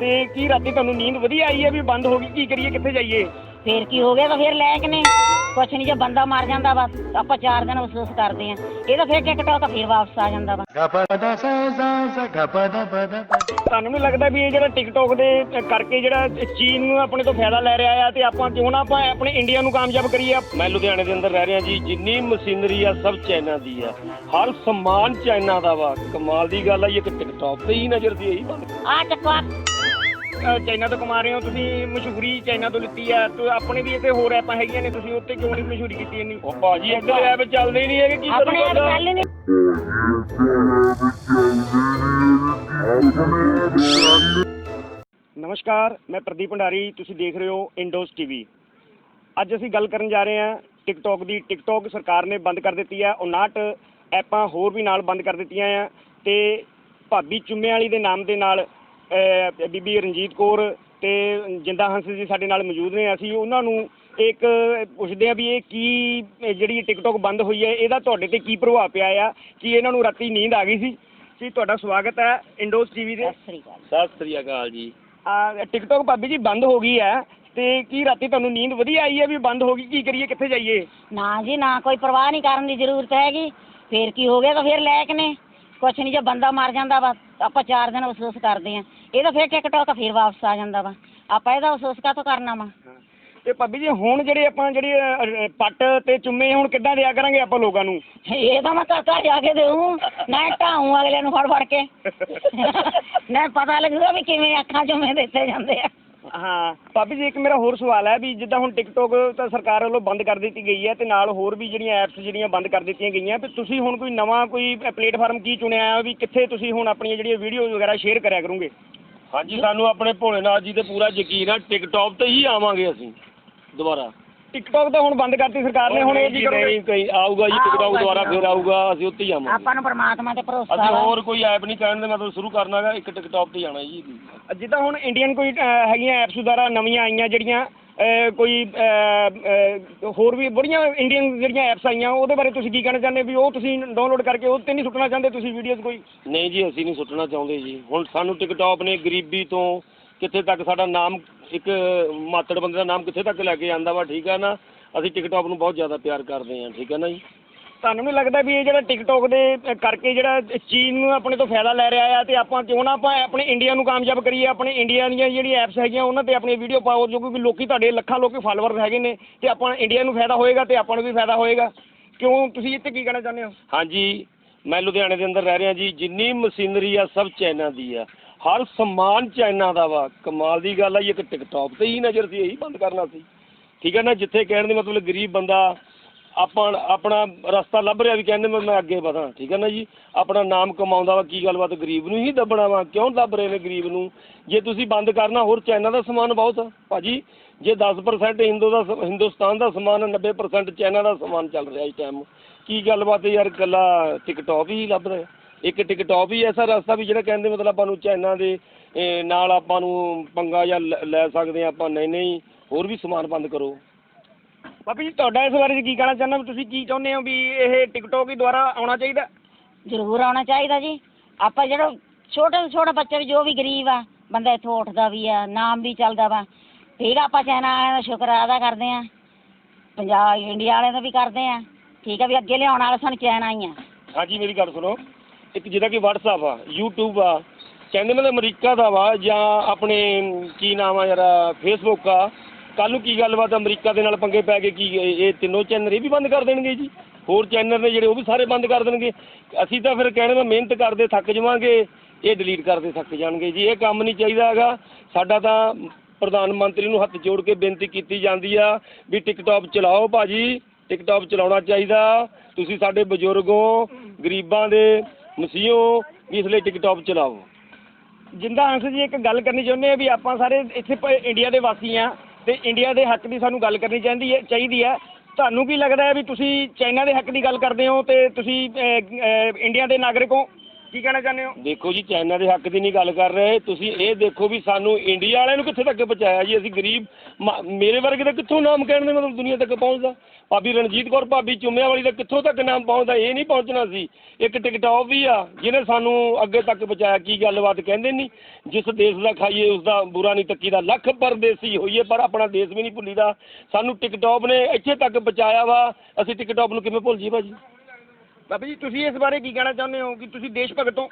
ਤੇ ਕੀ ਰਾਤੀ ਤੁਹਾਨੂੰ ਨੀਂਦ ਵਧੀਆ ਆਈ ਹੈ ਵੀ ਬੰਦ ਹੋ ਗਈ? ਕੀ ਕਰੀਏ, ਕਿੱਥੇ ਜਾਈਏ? ਫੇਰ ਕੀ ਹੋ ਗਿਆ? ਤਾਂ ਫੇਰ ਲੈ ਕੇ ਨੇ ਕੁਛ ਨਹੀਂ, ਜੇ ਬੰਦਾ ਮਰ ਜਾਂਦਾ ਵਾ ਆਪਾਂ 4 ਦਿਨ ਅਫਸੋਸ ਕਰਦੇ ਆ। ਇਹ ਤਾਂ ਫੇਰ ਟਿਕਟੋਕ ਫੇਰ ਵਾਪਸ ਆ ਜਾਂਦਾ ਵਾ। ਤੁਹਾਨੂੰ ਨਹੀਂ ਲੱਗਦਾ ਵੀ ਇਹ ਜਿਹੜਾ ਟਿਕਟੋਕ ਦੇ ਕਰਕੇ ਜਿਹੜਾ ਚੀਨ ਨੂੰ ਆਪਣੇ ਤੋਂ ਫਾਇਦਾ ਲੈ ਰਿਹਾ ਆ, ਤੇ ਆਪਾਂ ਕਿਉਂ ਨਾ ਆਪਾਂ ਆਪਣੇ ਇੰਡੀਆ ਨੂੰ ਕਾਮਯਾਬ ਕਰੀਏ? ਮੈਂ ਲੁਧਿਆਣੇ ਦੇ ਅੰਦਰ ਰਹਿ ਰਿਹਾ ਜੀ। ਜਿੰਨੀ ਮਸ਼ੀਨਰੀ ਆ ਸਭ ਚਾਈਨਾ ਦੀ ਆ, ਹਰ ਸਮਾਨ ਚਾਈਨਾ ਦਾ ਵਾ। ਕਮਾਲ ਦੀ ਗੱਲ ਆ, ਇਹ ਟਿਕਟੋਕ ਤੇ ਹੀ ਨਜ਼ਰ ਦੀ ਇਹੀ ਬੰਦ ਆ ਚੱਕਵਾ ਚਾਈਨਾ ਤੋਂ ਕਮਾ ਰਹੇ ਹੋ ਤੁਸੀਂ, ਮਸ਼ਹੂਰੀ ਚਾਈਨਾ ਤੋਂ ਲਿੱਤੀ ਆ। ਤੇ ਆਪਣੇ ਵੀ ਇੱਥੇ ਹੋਰ ਐਪਾਂ ਹੈਗੀਆਂ ਨੇ, ਤੁਸੀਂ ਉੱਤੇ ਕਿਉਂ ਨਹੀਂ ਮਸ਼ਹੂਰੀ ਕੀਤੀ ਇੰਨੀ? ਉਹ ਭਾਜੀ ਇੱਧਰ ਐਪ ਚੱਲਦੇ ਹੀ ਨਹੀਂ ਹੈਗੇ, ਕੀ ਆਪਣੇ ਆਪ ਕਰੂਗਾ? ਚੱਲ ਨਹੀਂ। ਨਮਸਕਾਰ, ਮੈਂ ਪ੍ਰਦੀਪ ਭੰਡਾਰੀ, ਤੁਸੀਂ ਦੇਖ ਰਹੇ ਹੋ ਇੰਡੋਸ ਟੀਵੀ। ਅੱਜ ਅਸੀਂ ਗੱਲ ਕਰਨ ਜਾ ਰਹੇ ਹਾਂ ਟਿਕਟੋਕ ਦੀ। ਟਿਕਟੋਕ ਸਰਕਾਰ ਨੇ ਬੰਦ ਕਰ ਦਿੱਤੀ ਹੈ। 59 ਐਪਾਂ ਹੋਰ ਵੀ ਨਾਲ ਬੰਦ ਕਰ ਦਿੱਤੀਆਂ ਆ। ਤੇ ਭਾਬੀ ਚੁੰਮੇ ਵਾਲੀ ਦੇ ਨਾਮ ਦੇ ਨਾਲ ਬੀਬੀ ਰਣਜੀਤ ਕੌਰ ਤੇ ਜਿੰਦਾ ਹੰਸ ਜੀ ਸਾਡੇ ਨਾਲ ਮੌਜੂਦ ਨੇ। ਅਸੀਂ ਉਹਨਾਂ ਨੂੰ ਇੱਕ ਪੁੱਛਦੇ ਹਾਂ ਵੀ ਇਹ ਕੀ ਜਿਹੜੀ ਟਿਕਟੋਕ ਬੰਦ ਹੋਈ ਹੈ, ਇਹਦਾ ਤੁਹਾਡੇ ਤੇ ਕੀ ਪ੍ਰਭਾਵ ਪਿਆ ਆ? ਕਿ ਇਹਨਾਂ ਨੂੰ ਰਾਤੀ ਨੀਂਦ ਆ ਗਈ ਸੀ? ਜੀ ਤੁਹਾਡਾ ਸਵਾਗਤ ਹੈ ਇੰਡੋਸ ਟੀਵੀ ਦੇ। ਸਤਿ ਸ੍ਰੀ ਅਕਾਲ ਜੀ। ਟਿਕਟੋਕ ਭਾਬੀ ਜੀ ਬੰਦ ਹੋ ਗਈ ਹੈ, ਤੇ ਕੀ ਰਾਤੀ ਤੁਹਾਨੂੰ ਨੀਂਦ ਵਧੀਆ ਆਈ ਹੈ ਵੀ ਬੰਦ ਹੋ ਗਈ? ਕੀ ਕਰੀਏ, ਕਿੱਥੇ ਜਾਈਏ? ਨਾ ਜੀ ਨਾ, ਕੋਈ ਪਰਵਾਹ ਨਹੀਂ ਕਰਨ ਦੀ ਜ਼ਰੂਰਤ ਹੈਗੀ। ਫੇਰ ਕੀ ਹੋ ਗਿਆ? ਤਾਂ ਫੇਰ ਲੈ ਕੇ ਨੇ ਕੁਛ ਨਹੀਂ, ਜੇ ਬੰਦਾ ਮਰ ਜਾਂਦਾ ਵਾ ਆਪਾਂ 4 ਦਿਨ ਅਫਸੋਸ ਕਰਦੇ ਆ। ਇਹ ਤਾਂ ਫੇਰ ਟਿਕਟੋਕ ਫੇਰ ਵਾਪਸ ਆ ਜਾਂਦਾ ਵਾ। ਆਪਾਂ ਇਹਦਾ ਅਫਸੋਸ ਕਾਹਤੋਂ ਕਰਨਾ ਵਾ? ਤੇ ਭਾਬੀ ਜੀ ਹੁਣ ਜਿਹੜੇ ਆਪਾਂ ਜਿਹੜੇ ਪੱਟ ਤੇ ਚੁੰਮੇ ਹੁਣ ਕਿੱਦਾਂ ਦਿਆ ਕਰਾਂਗੇ ਆਪਾਂ ਲੋਕਾਂ ਨੂੰ? ਇਹ ਤਾਂ ਮੈਂ ਘਰ ਜਾ ਕੇ ਦੇਊਂ ਨਾ, ਢਾਊਂ ਅਗਲੇ ਨੂੰ ਫੜ ਕੇ ਨਾ ਪਤਾ ਲੱਗੂਗਾ ਵੀ ਕਿਵੇਂ ਅੱਖਾਂ ਚੁੰਮੇ ਦਿੱਤੇ ਜਾਂਦੇ ਆ। ਹਾਂ ਭਾਬੀ ਜੀ, ਇੱਕ ਮੇਰਾ ਹੋਰ ਸਵਾਲ ਹੈ ਵੀ ਜਿੱਦਾਂ ਹੁਣ ਟਿਕਟੋਕ ਤਾਂ ਸਰਕਾਰ ਵੱਲੋਂ ਬੰਦ ਕਰ ਦਿੱਤੀ ਗਈ ਹੈ, ਤੇ ਨਾਲ ਹੋਰ ਵੀ ਜਿਹੜੀਆਂ ਐਪਸ ਜਿਹੜੀਆਂ ਬੰਦ ਕਰ ਦਿੱਤੀਆਂ ਗਈਆਂ, ਤੇ ਤੁਸੀਂ ਹੁਣ ਕੋਈ ਨਵਾਂ ਕੋਈ ਪਲੇਟਫਾਰਮ ਕੀ ਚੁਣਿਆ ਵੀ ਕਿੱਥੇ ਤੁਸੀਂ ਹੁਣ ਆਪਣੀਆਂ ਜਿਹੜੀਆਂ ਵੀਡੀਓ ਵਗੈਰਾ ਸ਼ੇਅਰ ਕਰਿਆ ਕਰੋਗੇ? ਹਾਂਜੀ, ਸਾਨੂੰ ਆਪਣੇ ਭੋਲੇਨਾਥ ਜੀ ਤੇ ਪੂਰਾ ਯਕੀਨ ਆ। ਟਿਕਟੋਕ ਤੇ ਹੀ ਆਵਾਂਗੇ ਅਸੀਂ ਦੁਬਾਰਾ। ਟਿਕਟੋਕ ਤਾਂ ਹੁਣ ਬੰਦ ਕਰਤੀ ਸਰਕਾਰ ਨੇ, ਹੁਣ ਇਹ ਕੀ ਕਰੋਗੇ? ਕਈ ਆਊਗਾ ਜੀ ਟਿਕਟੋਕ ਦੁਬਾਰਾ, ਫਿਰ ਆਊਗਾ, ਅਸੀਂ ਉੱਤੇ ਹੀ ਆਵਾਂਗੇ। ਆਪਾਂ ਨੂੰ ਪਰਮਾਤਮਾ ਤੇ ਭਰੋਸਾ ਅਸੀਂ ਵਾ। ਹੋਰ ਕੋਈ ਐਪ ਨਹੀਂ ਕਹਿਣ ਦੇ ਮਤਲਬ ਸ਼ੁਰੂ ਕਰਨਾਗਾ, ਇੱਕ ਟਿਕਟੋਕ ਤੇ ਜਾਣਾ ਜੀ। ਜਿੱਦਾਂ ਹੁਣ ਇੰਡੀਅਨ ਕੋਈ ਹੈਗੀਆਂ ਐਪਸ ਵਗੈਰਾ ਨਵੀਆਂ ਆਈਆਂ ਜਿਹੜੀਆਂ ਕੋਈ ਹੋਰ ਵੀ ਬੜੀਆਂ ਇੰਡੀਅਨ ਜਿਹੜੀਆਂ ਐਪਸ ਆਈਆਂ, ਉਹਦੇ ਬਾਰੇ ਤੁਸੀਂ ਕੀ ਕਹਿਣਾ ਚਾਹੁੰਦੇ ਵੀ ਉਹ ਤੁਸੀਂ ਡਾਊਨਲੋਡ ਕਰਕੇ ਉਹ 'ਤੇ ਨਹੀਂ ਸੁੱਟਣਾ ਚਾਹੁੰਦੇ ਤੁਸੀਂ ਵੀਡੀਓਜ਼ ਕੋਈ? ਨਹੀਂ ਜੀ, ਅਸੀਂ ਨਹੀਂ ਸੁੱਟਣਾ ਚਾਹੁੰਦੇ ਜੀ। ਹੁਣ ਸਾਨੂੰ ਟਿਕਟੋਕ ਨੇ ਗਰੀਬੀ ਤੋਂ ਕਿੱਥੇ ਤੱਕ ਸਾਡਾ ਨਾਮ, ਇੱਕ ਮਾਤੜ ਬੰਦੇ ਦਾ ਨਾਮ ਕਿੱਥੇ ਤੱਕ ਲੈ ਕੇ ਆਂਦਾ ਵਾ, ਠੀਕ ਆ ਨਾ। ਅਸੀਂ ਟਿਕਟੋਕ ਨੂੰ ਬਹੁਤ ਜ਼ਿਆਦਾ ਪਿਆਰ ਕਰਦੇ ਹਾਂ, ਠੀਕ ਹੈ ਨਾ ਜੀ। ਤੁਹਾਨੂੰ ਨਹੀਂ ਲੱਗਦਾ ਵੀ ਇਹ ਜਿਹੜਾ ਟਿਕਟੋਕ ਦੇ ਕਰਕੇ ਜਿਹੜਾ ਚੀਨ ਨੂੰ ਆਪਣੇ ਤੋਂ ਫਾਇਦਾ ਲੈ ਰਿਹਾ ਆ, ਤੇ ਆਪਾਂ ਕਿਉਂ ਨਾ ਆਪਾਂ ਆਪਣੇ ਇੰਡੀਆ ਨੂੰ ਕਾਮਯਾਬ ਕਰੀਏ? ਆਪਣੇ ਇੰਡੀਆ ਦੀਆਂ ਜਿਹੜੀਆਂ ਐਪਸ ਹੈਗੀਆਂ ਉਹਨਾਂ 'ਤੇ ਆਪਣੀ ਵੀਡੀਓ ਪਾਓ, ਜੋ ਕਿ ਲੋਕੀ ਤੁਹਾਡੇ ਲੱਖਾਂ ਲੋਕੀ ਫਾਲੋਅਰਸ ਹੈਗੇ ਨੇ, ਤੇ ਆਪਾਂ ਇੰਡੀਆ ਨੂੰ ਫਾਇਦਾ ਹੋਏਗਾ ਤੇ ਆਪਾਂ ਨੂੰ ਵੀ ਫਾਇਦਾ ਹੋਏਗਾ। ਕਿਉਂ, ਤੁਸੀਂ ਇੱਥੇ ਕੀ ਕਹਿਣਾ ਚਾਹੁੰਦੇ ਹੋ? ਹਾਂਜੀ, ਮੈਂ ਲੁਧਿਆਣੇ ਦੇ ਅੰਦਰ ਰਹਿ ਰਿਹਾ ਜੀ। ਜਿੰਨੀ ਮਸ਼ੀਨਰੀ ਆ ਸਭ ਚਾਈਨਾ ਦੀ ਆ, ਹਰ ਸਮਾਨ ਚਾਈਨਾ ਦਾ ਵਾ। ਕਮਾਲ ਦੀ ਗੱਲ ਆ, ਇੱਕ ਟਿਕਟੋਕ ਤੇ ਹੀ ਨਜ਼ਰ ਸੀ ਇਹੀ ਬੰਦ ਕਰਨਾ ਸੀ, ਠੀਕ ਹੈ ਨਾ। ਜਿੱਥੇ ਕਹਿਣ ਦੇ ਮਤਲਬ ਗਰੀਬ ਬੰਦਾ ਆਪਣਾ ਰਸਤਾ ਲੱਭ ਰਿਹਾ ਵੀ ਕਹਿੰਦੇ ਮੈਂ ਅੱਗੇ ਵਧਾਂ, ਠੀਕ ਹੈ ਨਾ ਜੀ। ਆਪਣਾ ਨਾਮ ਕਮਾਉਂਦਾ ਵਾ, ਕੀ ਗੱਲਬਾਤ ਗਰੀਬ ਨੂੰ ਹੀ ਦੱਬਣਾ ਵਾ? ਕਿਉਂ ਦੱਬ ਰਹੇ ਨੇ ਗਰੀਬ ਨੂੰ? ਜੇ ਤੁਸੀਂ ਬੰਦ ਕਰਨਾ, ਹੋਰ ਚਾਈਨਾ ਦਾ ਸਮਾਨ ਬਹੁਤ ਆ ਭਾਜੀ। ਜੇ 10% ਹਿੰਦੁਸਤਾਨ ਦਾ ਸਮਾਨ, 90% ਚਾਈਨਾ ਦਾ ਸਮਾਨ ਚੱਲ ਰਿਹਾ ਇਸ ਟਾਈਮ। ਕੀ ਗੱਲਬਾਤ ਯਾਰ, ਇਕੱਲਾ ਟਿਕਟੋਕ ਹੀ ਲੱਭ ਰਿਹਾ? ਇੱਕ ਟਿਕਟੋਕ ਹੀ ਐਸਾ ਰਸਤਾ ਵੀ ਜਿਹੜਾ ਕਹਿੰਦੇ ਮਤਲਬ ਆਪਾਂ ਨੂੰ ਚਾਈਨਾ ਦੇ ਨਾਲ ਆਪਾਂ ਨੂੰ ਪੰਗਾ ਜਾਂ ਲੈ ਸਕਦੇ ਹਾਂ ਆਪਾਂ। ਨਹੀਂ, ਹੋਰ ਵੀ ਸਮਾਨ ਬੰਦ ਕਰੋ। ਬਾਬੀ ਜੀ, ਤੁਹਾਡਾ ਇਸ ਬਾਰੇ ਕੀ ਕਹਿਣਾ ਚਾਹੁੰਦਾ? ਤੁਸੀਂ ਕੀ ਚਾਹੁੰਦੇ ਹੋ ਵੀ ਇਹ ਟਿਕਟੋਕ ਹੀ ਦੁਬਾਰਾ ਆਉਣਾ ਚਾਹੀਦਾ? ਜ਼ਰੂਰ ਆਉਣਾ ਚਾਹੀਦਾ ਜੀ। ਆਪਾਂ ਜਿਹੜਾ ਛੋਟੇ ਤੋਂ ਛੋਟਾ ਬੱਚਾ ਵੀ, ਜੋ ਵੀ ਗਰੀਬ ਆ ਬੰਦਾ, ਇੱਥੋਂ ਉੱਠਦਾ ਵੀ ਆ, ਨਾਮ ਵੀ ਚੱਲਦਾ ਵਾ। ਠੀਕ ਆ, ਆਪਾਂ ਚਾਈਨਾ ਵਾਲਿਆਂ ਦਾ ਸ਼ੁਕਰ ਅਦਾ ਕਰਦੇ ਹਾਂ, ਪੰਜਾਬ ਇੰਡੀਆ ਵਾਲਿਆਂ ਦਾ ਵੀ ਕਰਦੇ ਹਾਂ। ਠੀਕ ਆ, ਵੀ ਅੱਗੇ ਲਿਆਉਣ ਵਾਲੇ ਸਾਨੂੰ ਚਾਈਨਾ ਹੀ ਆ। ਹਾਂਜੀ, ਮੇਰੀ ਗੱਲ ਸੁਣੋ। ਇੱਕ ਜਿੱਦਾਂ ਕਿ ਵਟਸਐਪ ਆ, ਯੂਟਿਊਬ ਆ, ਕਹਿੰਦੇ ਮਤਲਬ ਅਮਰੀਕਾ ਦਾ ਵਾ, ਜਾਂ ਆਪਣੇ ਕੀ ਨਾਮ ਆ ਯਾਰ, ਫੇਸਬੁੱਕ ਆ। ਕੱਲ੍ਹ ਨੂੰ ਕੀ ਗੱਲਬਾਤ ਅਮਰੀਕਾ ਦੇ ਨਾਲ ਪੰਗੇ ਪੈ ਕੇ ਕੀ ਇਹ ਤਿੰਨੋਂ ਚੈਨਲ ਇਹ ਵੀ ਬੰਦ ਕਰ ਦੇਣਗੇ ਜੀ? ਹੋਰ ਚੈਨਲ ਨੇ ਜਿਹੜੇ ਉਹ ਵੀ ਸਾਰੇ ਬੰਦ ਕਰ ਦੇਣਗੇ? ਅਸੀਂ ਤਾਂ ਫਿਰ ਕਹਿਣੇ ਮਿਹਨਤ ਕਰਦੇ ਥੱਕ ਜਾਵਾਂਗੇ, ਇਹ ਡਿਲੀਟ ਕਰਦੇ ਥੱਕ ਜਾਣਗੇ ਜੀ। ਇਹ ਕੰਮ ਨਹੀਂ ਚਾਹੀਦਾ ਹੈਗਾ ਸਾਡਾ। ਤਾਂ ਪ੍ਰਧਾਨ ਮੰਤਰੀ ਨੂੰ ਹੱਥ ਜੋੜ ਕੇ ਬੇਨਤੀ ਕੀਤੀ ਜਾਂਦੀ ਆ ਵੀ ਟਿਕਟੋਕ ਚਲਾਓ ਭਾਜੀ, ਟਿਕਟੋਕ ਚਲਾਉਣਾ ਚਾਹੀਦਾ। ਤੁਸੀਂ ਸਾਡੇ ਬਜ਼ੁਰਗ ਹੋ, ਗਰੀਬਾਂ ਦੇ ਮਸੀਹੋ, ਇਸ ਲਈ ਟਿਕਟੋਕ ਚਲਾਓ। ਜਿੰਦਾ ਹੰਸ ਜੀ, ਇੱਕ ਗੱਲ ਕਰਨੀ ਚਾਹੁੰਦੇ ਆ ਵੀ ਆਪਾਂ ਸਾਰੇ ਇੱਥੇ ਇੰਡੀਆ ਦੇ ਵਾਸੀ ਆ, ਤੇ ਇੰਡੀਆ ਦੇ ਹੱਕ ਦੀ ਸਾਨੂੰ ਗੱਲ ਕਰਨੀ ਚਾਹੀਦੀ ਹੈ। ਤੁਹਾਨੂੰ ਕੀ ਲੱਗਦਾ ਹੈ ਵੀ ਤੁਸੀਂ ਚਾਈਨਾ ਦੇ ਹੱਕ ਦੀ ਗੱਲ ਕਰਦੇ ਹੋ, ਤੇ ਤੁਸੀਂ ਇੰਡੀਆ ਦੇ ਨਾਗਰਿਕ ਹੋ? ਕੀ ਕਹਿਣਾ ਚਾਹੁੰਦੇ ਹੋ? ਦੇਖੋ ਜੀ, ਚਾਈਨਾ ਦੇ ਹੱਕ ਦੀ ਨਹੀਂ ਗੱਲ ਕਰ ਰਹੇ ਤੁਸੀਂ। ਇਹ ਦੇਖੋ ਵੀ ਸਾਨੂੰ ਇੰਡੀਆ ਵਾਲਿਆਂ ਨੂੰ ਕਿੱਥੇ ਤੱਕ ਪਹੁੰਚਾਇਆ ਜੀ। ਅਸੀਂ ਗਰੀਬ ਮੇਰੇ ਵਰਗੇ ਦਾ ਕਿੱਥੋਂ ਨਾਮ ਕਹਿਣ ਦੇ ਮਤਲਬ ਦੁਨੀਆ ਤੱਕ ਪਹੁੰਚਦਾ। ਭਾਬੀ ਰਣਜੀਤ ਕੌਰ ਭਾਬੀ ਚੁੰਮਿਆਂ ਵਾਲੀ ਦਾ ਕਿੱਥੋਂ ਤੱਕ ਨਾਮ ਪਹੁੰਚਦਾ। ਇਹ ਨਹੀਂ ਪਹੁੰਚਣਾ ਸੀ। ਇੱਕ ਟਿਕਟੌਕ ਵੀ ਆ ਜਿਹਨੇ ਸਾਨੂੰ ਅੱਗੇ ਤੱਕ ਪਹੁੰਚਾਇਆ। ਕੀ ਗੱਲਬਾਤ ਕਹਿੰਦੇ ਨਹੀਂ, ਜਿਸ ਦੇਸ਼ ਦਾ ਖਾਈਏ ਉਸ ਦਾ ਬੁਰਾ ਨਹੀਂ ਤੱਕੀਦਾ। ਲੱਖ ਪਰਦੇਸੀ ਹੋਈਏ ਪਰ ਆਪਣਾ ਦੇਸ਼ ਵੀ ਨਹੀਂ ਭੁੱਲੀਦਾ। ਸਾਨੂੰ ਟਿਕਟੌਕ ਨੇ ਇੱਥੇ ਤੱਕ ਪਹੁੰਚਾਇਆ ਵਾ, ਅਸੀਂ ਟਿਕਟੌਕ ਨੂੰ ਕਿਵੇਂ ਭੁੱਲ ਜੀ ਭਾਜੀ। ਬਾਬਾ ਜੀ ਤੁਸੀਂ ਇਸ ਬਾਰੇ ਕੀ ਕਹਿਣਾ ਚਾਹੁੰਦੇ ਹੋ ਕਿ ਤੁਸੀਂ ਦੇਸ਼ ਭਗਤ ਹੋ?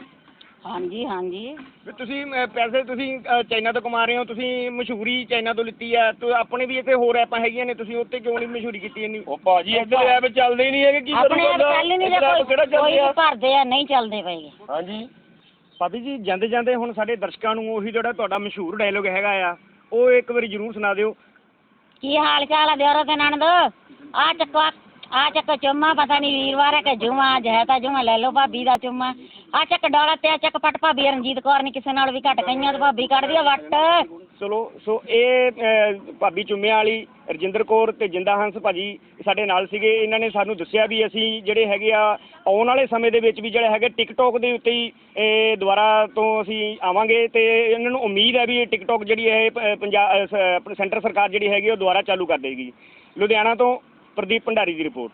ਹਾਂਜੀ ਹਾਂਜੀ। ਵੀ ਤੁਸੀਂ ਪੈਸੇ ਤੁਸੀਂ ਚਾਈਨਾ ਤੋਂ ਕਮਾ ਰਹੇ ਹੋ, ਤੁਸੀਂ ਮਸ਼ਹੂਰੀ ਚਾਈਨਾ ਤੋਂ ਲਿੱਤੀ ਹੈ ਤੇ ਆਪਣੇ ਵੀ ਇੱਥੇ ਹੋਰ ਐਪਾਂ ਹੈਗੀਆਂ ਨੇ, ਤੁਸੀਂ ਉੱਤੇ ਕਿਉਂ ਨਹੀਂ ਮਸ਼ਹੂਰੀ ਕੀਤੀ ਇੰਨੀ? ਉਹ ਭਾਜੀ ਇੱਧਰ ਐਪ ਚੱਲਦੇ ਹੀ ਨਹੀਂ ਹੈਗੇ। ਕੀ ਆਪਣੇ ਆਪ ਚੱਲ ਹੀ ਨਹੀਂ ਇੱਧਰ app ਕਿਹੜਾ ਰਿਹਾ, ਕੋਈ ਚੱਲਦੇ ਆ? ਭਰਦੇ ਆ, ਨਹੀਂ ਚੱਲਦੇ ਪਏ। ਹਾਂਜੀ ਭਾਬੀ ਜੀ ਜਾਂਦੇ ਜਾਂਦੇ ਹੁਣ ਸਾਡੇ ਦਰਸ਼ਕਾਂ ਨੂੰ ਉਹੀ ਜਿਹੜਾ ਤੁਹਾਡਾ ਮਸ਼ਹੂਰ ਡਾਇਲੋਗ ਹੈਗਾ ਆ ਉਹ ਇੱਕ ਵਾਰੀ ਜ਼ਰੂਰ ਸੁਣਾ ਦਿਓ। ਕੀ ਹਾਲ ਚਾਲ ਆ ਦਿਓਰੋ ਤੇ ਨਣਦ? ਆ ਚੱਕ ਚੁੰਮਾ, ਪਤਾ ਨਹੀਂ ਵੀਰਵਾਰ ਹੈ ਕਿ ਜੁਮਾ, ਅੱਜ ਹੈ ਤਾਂ ਜੁਮਾ, ਲੈ ਲਓ ਭਾਬੀ ਦਾ ਚੁੰਮਾ। ਆ ਚੱਕ ਡੋਲਾ ਤੇ ਆ ਚੱਕ ਪਟ, ਭਾਬੀ ਰਣਜੀਤ ਕੌਰ ਨਹੀਂ ਕਿਸੇ ਨਾਲ ਵੀ ਘੱਟ ਕਈਆਂ ਤੇ ਭਾਬੀ ਕੱਢਦੀ ਆ ਵੱਟ। ਚਲੋ ਸੋ ਇਹ ਭਾਬੀ ਚੁੰਮਿਆਂ ਵਾਲੀ ਰਜਿੰਦਰ ਕੌਰ ਤੇ ਜਿੰਦਾ ਹੰਸ ਭਾਜੀ ਸਾਡੇ ਨਾਲ ਸੀਗੇ। ਇਹਨਾਂ ਨੇ ਸਾਨੂੰ ਦੱਸਿਆ ਵੀ ਅਸੀਂ ਜਿਹੜੇ ਹੈਗੇ ਆ ਆਉਣ ਵਾਲੇ ਸਮੇਂ ਦੇ ਵਿੱਚ ਵੀ ਜਿਹੜਾ ਹੈਗਾ ਟਿਕਟੌਕ ਦੇ ਉੱਤੇ ਹੀ ਦੁਬਾਰਾ ਤੋਂ ਅਸੀਂ ਆਵਾਂਗੇ ਤੇ ਇਹਨਾਂ ਨੂੰ ਉਮੀਦ ਹੈ ਵੀ ਇਹ ਟਿਕਟੌਕ ਜਿਹੜੀ ਹੈ ਪੰਜਾਬ ਸੈਂਟਰ ਸਰਕਾਰ ਜਿਹੜੀ ਹੈਗੀ ਉਹ ਦੁਬਾਰਾ ਚਾਲੂ ਕਰ ਦੇਗੀ। ਲੁਧਿਆਣਾ ਤੋਂ ਪ੍ਰਦੀਪ ਭੰਡਾਰੀ ਦੀ ਰਿਪੋਰਟ।